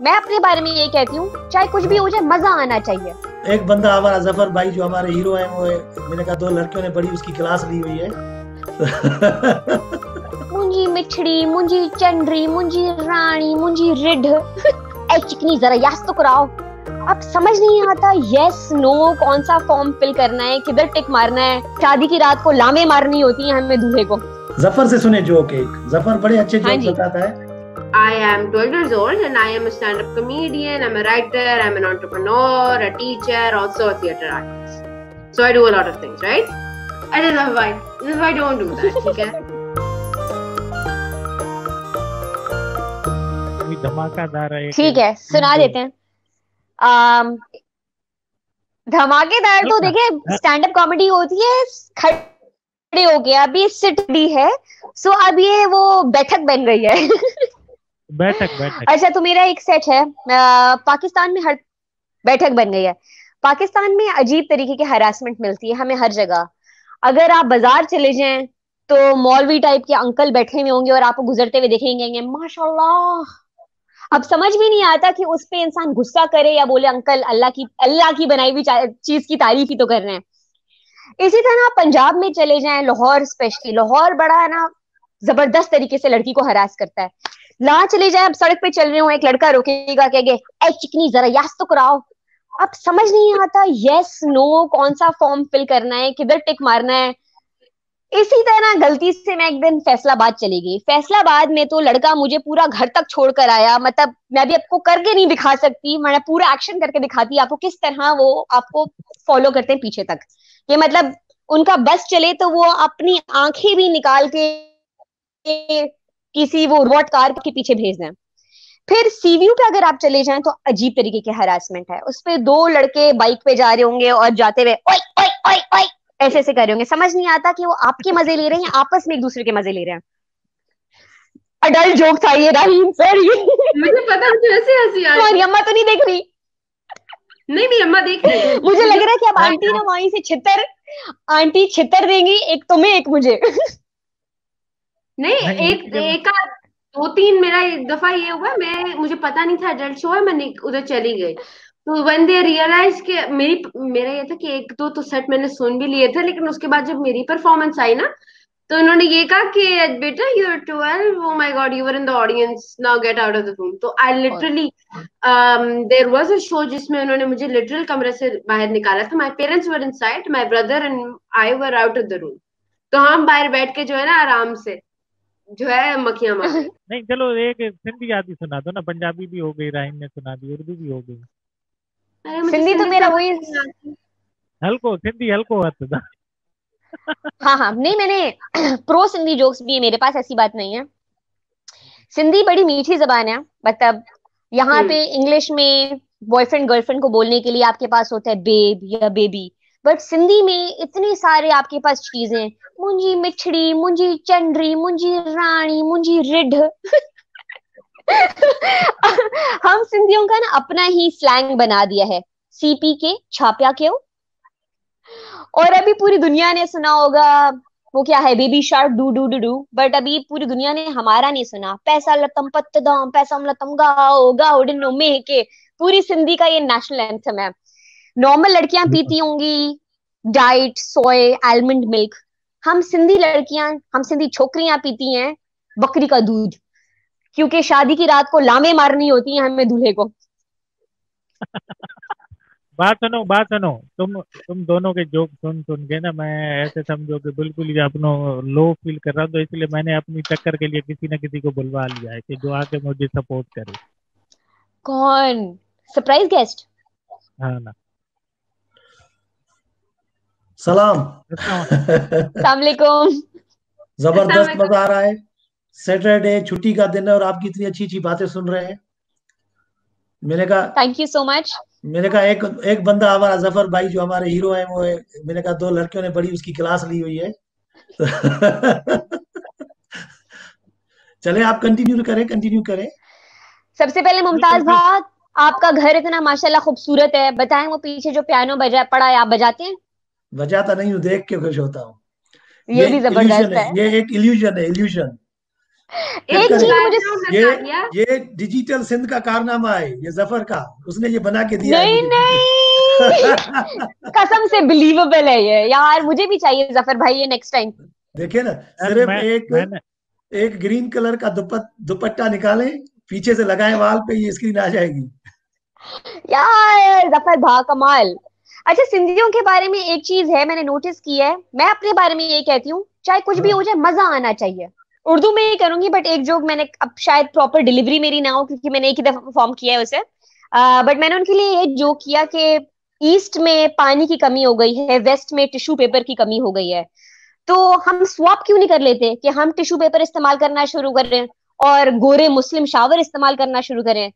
मैं अपने बारे में ये कहती हूँ, चाहे कुछ भी हो जाए मजा आना चाहिए। एक बंदा हमारा जफर भाई जो हमारे हीरो है वो है, मैंने कहा दो लड़कियों ने बड़ी उसकी क्लास ली हुई है। मुंजी मिठड़ी, मुंजी चंडरी, मुंजी रानी, मुंजी रिढ। ऐ चिकनी जरा याद तो कराओ। अब समझ नहीं आता यस नो कौन सा फॉर्म फिल करना है, किधर टिक मारना है। शादी की रात को लामे मारनी होती है हमें दूल्हे को। जफर से सुने जोक एक, जफर बड़े अच्छे हाँ जोक जी। बताता है। I am 12 years old and I am a stand-up comedian, I'm a writer, I'm an entrepreneur, a teacher, also a theater artist. So I do a lot of things, right? I don't know why. This is why I don't do that, ठीक है? धमाकेदार है ठीक है, सुना देते हैं। धमाकेदार तो देखिए स्टैंड अप कॉमेडी होती है खड़े हो गया, अभी सिट डी है। सो अब ये वो बैठक बन गई है। बैठक अच्छा, तो मेरा एक सेट है। पाकिस्तान में हर बैठक बन गई है। पाकिस्तान में अजीब तरीके की हरासमेंट मिलती है हमें हर जगह। अगर आप बाजार चले जाएं तो मौलवी टाइप के अंकल बैठे हुए होंगे और आपको गुजरते हुए देखेंगे, माशाल्लाह। अब समझ भी नहीं आता कि उस पे इंसान गुस्सा करे या बोले अंकल अल्लाह की बनाई हुई चीज की तारीफ ही तो कर रहे हैं। इसी तरह पंजाब में चले जाएं, लाहौर स्पेशली, लाहौर बड़ा है ना जबरदस्त तरीके से लड़की को हरास करता है। वहां चले जाए, अब सड़क पे चल रहे हो, एक लड़का रोकेगा, कहेंगे ऐ चिकनी जरा याद तो कराओ। अब समझ नहीं आता यस नो कौन सा फॉर्म फिल करना है, किधर टिक मारना है। इसी तरह गलती से मैं एक दिन फैसलाबाद चली गई। फैसलाबाद में तो लड़का मुझे पूरा घर तक छोड़कर आया। मतलब मैं भी आपको करके नहीं दिखा सकती, मैं पूरा एक्शन करके दिखाती आपको किस तरह वो आपको फॉलो करते हैं पीछे तक। ये मतलब उनका बस चले तो वो अपनी आंखें भी निकाल के किसी वो रोबोट कार के पीछे भेज दें। फिर सीवीयू पे अगर आप चले जाएं तो अजीब तरीके की हरासमेंट है। उस पे दो लड़के बाइक पे जा रहे होंगे और जाते हुए ओए ओए ओए ओए ऐसे ऐसे कर रहे होंगे। समझ नहीं आता कि वो आपके मजे ले रहे हैं या आपस में एक दूसरे के मजे ले रहे हैं। अडल्ट जोक था ये, रहीम सर ये। मुझे पता, मुझे ऐसे हंसी आ तुम्हारी रही। अम्मा तो नहीं देख रही? नहीं, मेरी अम्मा देख रही है। मुझे लग रहा है कि अब आंटी ना वहीं से छितर, आंटी छितर देंगी, एक तुम्हें एक मुझे। नहीं, एक दो तीन मेरा एक दफा ये हुआ, मुझे पता नहीं था एडल्ट शो है, मैं उधर चली गई। तो व्हेन दे रियलाइज कि मेरा ये था कि एक दो तो सेट मैंने सुन भी लिए थे, लेकिन उसके बाद जब मेरी परफॉर्मेंस आई ना, तो उन्होंने ये कहा कि बेटा you are 12, oh my God you were in the audience, now get out of the room. तो I literally there was a show जिसमें उन्होंने मुझे लिटरल कमरे से बाहर निकाला था। My parents were inside, my brother and I were out of the room. तो हम बाहर बैठ के जो है ना आराम से जो है मक्खियां मार रहे। नहीं चलो एक सिंधी आदि सुना दो ना, पंजाबी भी हो गई, राहिम ने सुना दी, उर्दू भी हो गई। अरे मुझे सिंधी तो सिंधी मेरा समझ वही। नहीं आती। हल्को सिंधी हल्को हथ था। हाँ हाँ, नहीं मैंने प्रो सिंधी जोक्स भी है मेरे पास, ऐसी बात नहीं है। सिंधी बड़ी मीठी जबान है। मतलब यहाँ पे इंग्लिश में बॉयफ्रेंड गर्लफ्रेंड को बोलने के लिए आपके पास होता है बेब या बेबी, बट सिंधी में इतने सारे आपके पास चीजें, मुंजी मिठड़ी, मुंजी चंडरी, मुंजी रानी, मुंजी रिढ। हम सिंधियों का ना अपना ही स्लैंग बना दिया है, सीपी के छाप्या क्यों। और अभी पूरी दुनिया ने सुना होगा वो क्या है, baby shark do do do do, but अभी पूरी दुनिया ने हमारा नहीं सुना, पैसा लतम पत्तदम पैसा लतम गाओ गाओ डिनो में के। पूरी सिंधी का ये नेशनल एंथम है। नॉर्मल लड़कियां पीती होंगी डाइट सोय आलमंड मिल्क, हम सिंधी लड़कियां, हम सिंधी छोकरियां पीती हैं बकरी का दूध, क्योंकि शादी की रात को लामे मारनी होती है हमें दूल्हे को। बात सुनो, तुम दोनों के जोक सुन सुन के ना मैं ऐसे समझो कि बिल्कुल ही अपनो लो फील कर रहा हूँ, तो इसलिए मैंने अपनी टक्कर के लिए किसी न किसी को बुलवा लिया है कि जो आके मुझे सपोर्ट करे। कौन? Surprise guest? हाँ ना। सलाम। अस्सलाम वालेकुम। जबरदस्त मजा आ रहा है। सैटरडे छुट्टी का दिन है और आपकी इतनी अच्छी अच्छी बातें सुन रहे हैं। मैंने कहा थैंक यू सो मच। मैंने कहा एक एक बंदा हमारा जफर भाई जो हमारे हीरो है वो है, मैंने कहा दो लड़कियों ने बड़ी उसकी क्लास ली हुई है। चले आप कंटिन्यू करें। सबसे पहले मुमताज भाग, आपका घर इतना माशाल्लाह खूबसूरत है, बताएं वो पीछे जो पियानो बजा पड़ा है आप बजाते हैं? बजाता नहीं हूँ, देख के खुश होता हूँ। ये ये भी इल्यूजन जबरदस्त है, है। ये एक इल्यूजन है, इल्यूजन। एक फिर चीज बैकग्राउंड मुझे नतालिया। ये डिजिटल सिंध का कारनामा है, ये जफर का, उसने ये बना के दिया है नहीं मुझे नहीं, कसम से बिलीवेबल है ये यार, मुझे भी चाहिए जफर भाई ये नेक्स्ट टाइम। देखिए ना, यार सिर्फ मैं एक मैंने एक ग्रीन कलर का दुपट्टा निकालें, पीछे से लगाएं वाल पे, ये स्क्रीन आ जाएगी। यार जफर भा कमाल। अच्छा, सिंधियों के बारे में एक चीज है मैंने नोटिस की है, मैं अपने बारे में ये कहती हूँ, चाहे कुछ भी हो हाँ जाए मजा आना चाहिए। उर्दू में ही करूंगी, बट एक जोक मैंने, अब शायद प्रॉपर डिलीवरी मेरी ना हो क्योंकि मैंने एक ही दफा परफॉर्म किया है उसे, बट मैंने उनके लिए ये जोक किया कि ईस्ट में पानी की कमी हो गई है, वेस्ट में टिश्यू पेपर की कमी हो गई है, तो हम स्वैप क्यों नहीं कर लेते कि हम टिश्यू पेपर इस्तेमाल करना शुरू करें और गोरे मुस्लिम शावर इस्तेमाल करना शुरू करें।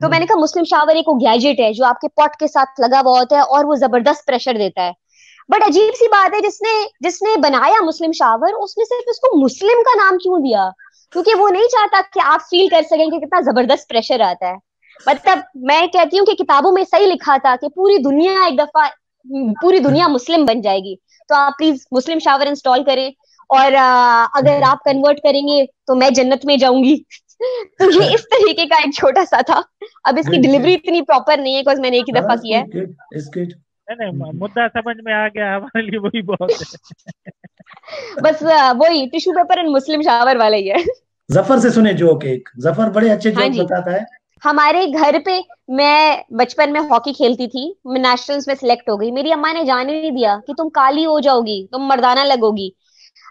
तो मैंने कहा मुस्लिम शावर एक वो गैजेट है जो आपके पॉट के साथ लगा हुआ होता है और वो जबरदस्त प्रेशर देता है। बट अजीब सी बात है, जिसने जिसने बनाया मुस्लिम शावर उसने सिर्फ उसको मुस्लिम का नाम क्यों दिया? क्योंकि वो नहीं चाहता कि आप फील कर सकें कि कितना जबरदस्त प्रेशर आता है। मतलब मैं कहती हूँ कि किताबों में सही लिखा था कि पूरी दुनिया एक दफा, पूरी दुनिया मुस्लिम बन जाएगी, तो आप प्लीज मुस्लिम शावर इंस्टॉल करें, और अगर आप कन्वर्ट करेंगे तो मैं जन्नत में जाऊंगी। तो ये इस तरीके का एक छोटा सा था। अब इसकी गुड डिलीवरी गुड। इतनी प्रॉपर नहीं है बिकॉज मैंने एक ही दफा हाँ किया है। Good good, it's good. नहीं नहीं, मुद्दा समझ में आ गया, हमारे लिए वही बहुत है। बस वही tissue paper and Muslim shower वाला ही है। जफर से सुने जोक, एक जफर बड़े अच्छे हाँ जोक जी। बताता है। हमारे घर पे, मैं बचपन में हॉकी खेलती थी, मैं नेशनल्स में सिलेक्ट हो गई, मेरी अम्मा ने जाने नहीं दिया कि तुम काली हो जाओगी, तुम मर्दाना लगोगी।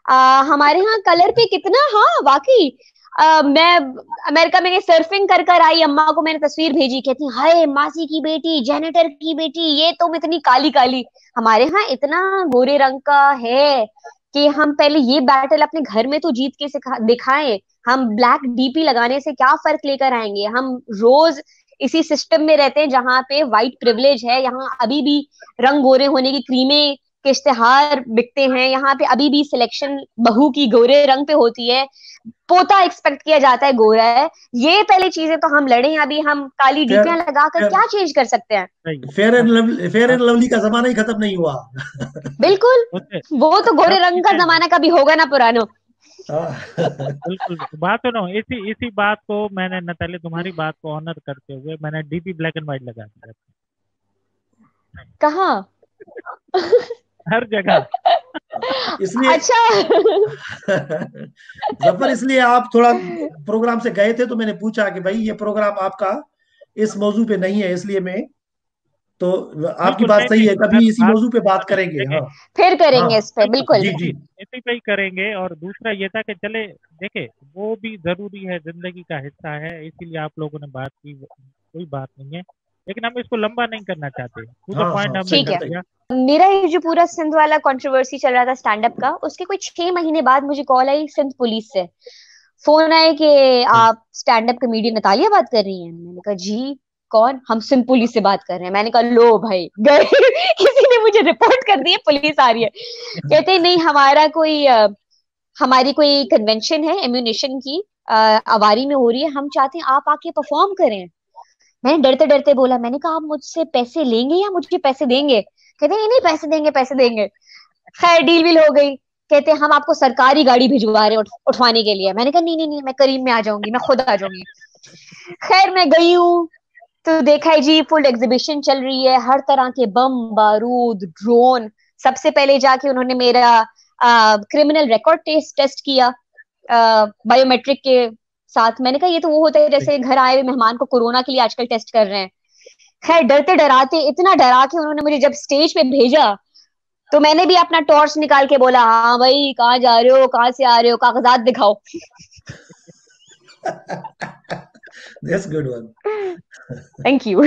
हमारे यहाँ कलर पे कितना, हाँ वाकई, मैं अमेरिका में सर्फिंग कर कर आई, अम्मा को मैंने तस्वीर भेजी, कहती हाय मासी की बेटी, जेनेटर की बेटी, ये तुम इतनी काली काली। हमारे यहाँ इतना गोरे रंग का है कि हम पहले ये बैटल अपने घर में तो जीत के दिखाएं। हम ब्लैक डीपी लगाने से क्या फर्क लेकर आएंगे? हम रोज इसी सिस्टम में रहते हैं जहां पे व्हाइट प्रिविलेज है, यहाँ अभी भी रंग गोरे होने की क्रीमें के इश्तेहार बिकते हैं, यहाँ पे अभी भी सिलेक्शन बहू की गोरे रंग पे होती है, पोता एक्सपेक्ट किया जाता है गोरा है। ये पहले चीजें तो हम लड़े, अभी हम काली फेयर डीपियां लगाकर फेयर क्या चेंज कर सकते हैं? सही है। फेयर एंड अब लवली, फेयर एंड अब लवली का जमाना ही खत्म नहीं हुआ। बिल्कुल, उससे वो तो गोरे अब रंग का चीजें जमाना कभी होगा ना पुरानो। हाँ। बिल्कुल, बात सुनो, इसी इसी बात को मैंने, नताली तुम्हारी बात को ऑनर करते हुए मैंने डीपी ब्लैक एंड व्हाइट लगा दिया कहाँ? हर जगह। इसलिए अच्छा। जफर, इसलिए आप थोड़ा प्रोग्राम से गए थे तो मैंने पूछा कि भाई ये प्रोग्राम आपका इस मौजू पे नहीं है, इसलिए मैं, तो आपकी बिल्कुल, बात नहीं सही नहीं, है, मैं कभी इसी बात मौजू पे बात सुनो, करेंगे। देखिए, हाँ फिर हाँ, करेंगे इस पे बिल्कुल बिल्कुल। जी जी। इसी पे ही करेंगे। और दूसरा ये था कि चले, देखे, वो भी जरूरी है, जिंदगी का हिस्सा है, इसीलिए आप लोगों ने बात की, कोई बात नहीं है, लेकिन हम इसको लंबा नहीं करना चाहते, टू द हाँ पॉइंट हाँ, हमने सही ठीक कर है। सही। दिया। मेरा ये जो पूरा सिंध वाला कंट्रोवर्सी चल रहा था स्टैंड अप का, उसके कुछ 6 महीने बाद मुझे कॉल आई सिंध पुलिस से, फोन आए कि आप स्टैंड अप कॉमेडियन नतालिया बात कर रही हैं। मैंने कहा जी कौन? हम सिंध पुलिस से बात कर रहे हैं। मैंने कहा लो भाई गए। किसी ने मुझे रिपोर्ट कर दी है, पुलिस आ रही है। कहते हैं, नहीं हमारा कोई हमारी कोई कन्वेंशन है एम्यूनिशन की, अवारी में हो रही है, हम चाहते हैं आप आके परफॉर्म करें। मैंने डरते डरते बोला, मैंने कहा आप मुझसे पैसे लेंगे या मुझे पैसे देंगे? कहते नहीं नहीं पैसे देंगे पैसे देंगे। खैर डील वील हो गई। कहते हम आपको सरकारी गाड़ी भिजवा रहे हैं उठवाने के लिए। मैंने कहा नहीं नहीं नहीं, मैं करीब में आ जाऊंगी, मैं खुद आ जाऊंगी। खैर मैं गई हूँ, तो देखा है जी फुल एग्जीबिशन चल रही है, हर तरह के बम बारूद ड्रोन। सबसे पहले जाके उन्होंने मेरा क्रिमिनल रिकॉर्ड टेस्ट किया बायोमेट्रिक के साथ। मैंने कहा ये तो वो होता है जैसे घर आए हुए मेहमान को कोरोना के लिए आजकल टेस्ट कर रहे हैं। खैर डरते डराते, इतना डरा के उन्होंने मुझे जब स्टेज पे भेजा, तो मैंने भी अपना टॉर्च निकाल के बोला, हाँ भाई कहाँ जा रहे हो, कहाँ से आ रहे हो, कागजात दिखाओ। That's good one. Thank you.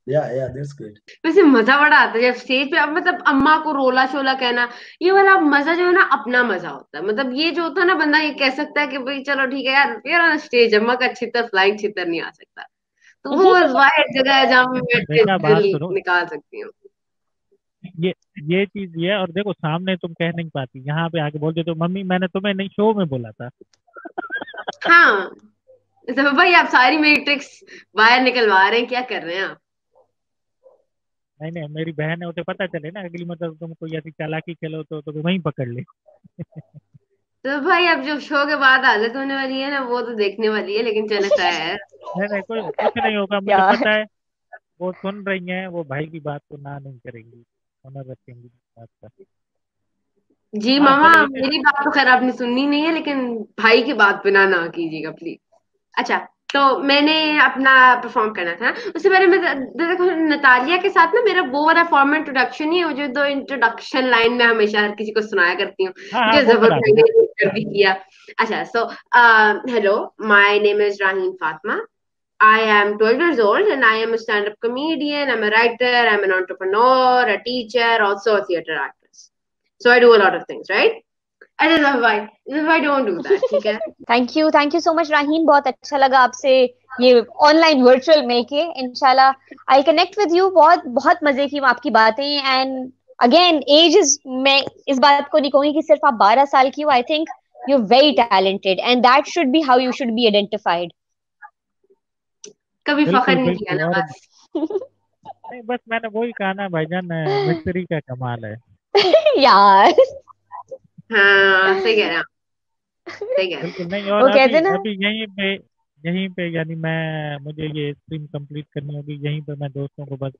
या दैट्स गुड। वैसे मजा बड़ा आता है जब स्टेज पे, अब मतलब अम्मा को रोला शोला कहना, ये वाला मजा जो है ना, अपना मजा होता है। मतलब ये जो होता है ना, बंदा ये कह सकता है कि भाई चलो ठीक है यार, यार स्टेज अम्मा का छितर फ्लाइंग छितर नहीं आ सकता। तो वो वाहिद जगह है जहाँ मैं बैठ के बेटा बात दिल सुनो, निकाल सकती हूँ। ये ये चीज ये है, और देखो सामने तुम कह नहीं पाती, यहाँ पे आके बोलते तो मम्मी मैंने तुम्हें नहीं शो में बोला था। हाँ, तो भाई आप सारी मेरी ट्रिक्स बाहर निकलवा रहे हैं, क्या कर रहे हैं आप? नहीं नहीं, मेरी बहन है, उसे पता चले ना, अगली मतलब तुम कोई ऐसी चालाकी खेलो तो वहीं पकड़ ले। तो भाई अब जो शो के बाद हालत होने वाली है ना, वो तो देखने वाली है, लेकिन चलो खैर। नहीं नहीं, कोई कुछ नहीं होगा, मुझे यार पता है। वो सुन रही हैं, वो भाई की बात को ना नहीं करेंगी, ऑनर रखेंगी बात का। जी हाँ मामा, चलो इसे। मेरी बात तो खैर आपने सुननी नहीं है, लेकिन भाई की बात पे ना ना कीजिएगा प्लीज। अच्छा, तो मैंने अपना परफॉर्म करना था। उससे पहले मैं देखो, नतालिया के साथ ना मेरा वो वाला फॉर्मल इंट्रोडक्शन ही है, वो जो दो इंट्रोडक्शन लाइन में हमेशा हर किसी को सुनाया करती हूँ, हाँ हाँ, जो वो जफर करा भाई दो। ने कर भी किया। अच्छा, so hello, my name is राहीन Fatima. I am 12 years old and I am a stand-up comedian. I'm a writer, I'm an entrepreneur, a teacher, also a theater actress. So I do a lot of things, right? I don't know why. I don't do that, ठीक है? Thank you so much राहीन, बहुत अच्छा लगा आपसे ये online virtual मिलके। इंशाल्लाह आई कनेक्ट विद यू। बहुत बहुत मजे की आपकी बातें। एंड अगेन एज इज, मैं इस बात को नहीं कहूंगी कि सिर्फ आप 12 साल की हो। I think you very talented and that should be how you should be identified. कभी फखर बिल्कुल नहीं किया बिल्कुल, ना, और बस। नहीं, बस मैंने वही कहा ना भाईजान, मिस्त्री का कमाल है। यार हाँ, सही कह रहे हैं आप, सही कह रहे हैं। बिल्कुल नहीं, और वो अभी कहते ना, अभी यहीं पे यानी मैं मुझे ये स्ट्रीम कंप्लीट करनी होगी, यहीं पे मैं दोस्तों को बस